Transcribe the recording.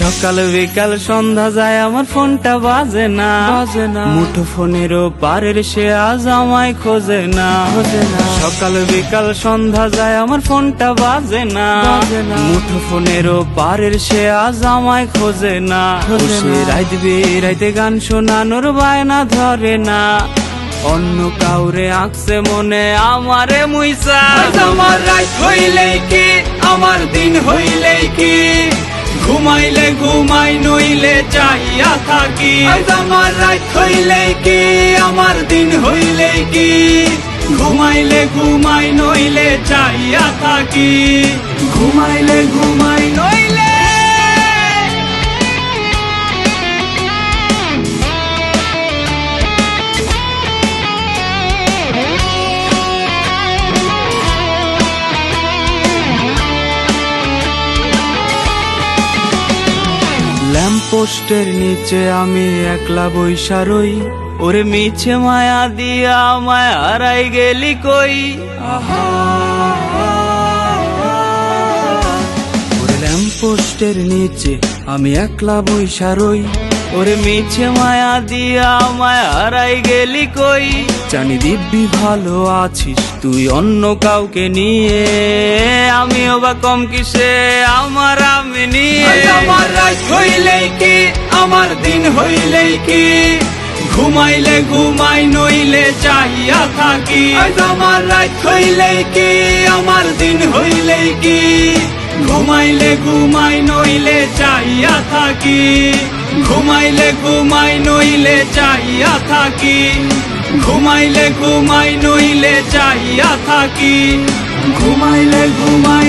সকাল বিকাল সন্ধ্যা যায় আমার ফোনটা বাজে না, মুঠো ফোনেরও পারের সে আজ আমায় খোঁজে না। সকাল বিকাল সন্ধ্যা যায় আমার ফোনটা বাজে না, মুঠো ফোনেরও পারের সে আজ আমায় খোঁজে না। সে রাইত বেরাইতে গান শোনানোর বায়না ধরে না, অন্য কাউরে আঁকছে মনে আমারে মুইসা। আমার রাত হইলেই কি আমার দিন হইলেই কি, ঘুমাইলে ঘুমাই নইলে চাইয়া থাকি। আমার রাত হইলেই কি আমার দিন হইলেই কি, ঘুমাইলে ঘুমাই নইলে চাইয়া থাকি। ঘুমাইলে ঘুমাই নইলে ল্যাম্পপোস্টের নিচে আমি একলা বইসা রই, ওরে মিছে মায়া দিয়া আমায় হারাই গেলি কই। ওরে ল্যাম্পপোস্টের নিচে আমি একলা বইসা রই, ওরে মিছে মায়া দিয়া আমায় হারাই গেলি কই। জানি দিব্যি ভালো আছিস তুই অন্য কাউকে নিয়ে, আমিও বা কম কিসে আমার আমি নিয়ে। আমার রাত হইলেই কি আমার দিন হইলেই কি, ঘুমাইলে ঘুমাই নইলে চাইয়া থাকি। আমার রাত হইলেই কি আমার দিন হইলেই কি, ঘুমাইলে ঘুমাই নইলে চাইয়া থাকি। ঘুমাইলে ঘুমাই নইলে চাইয়া থাকি। ঘুমাইলে ঘুমাই নইলে চাইয়া থাকি। ঘুমাইলে ঘুমাই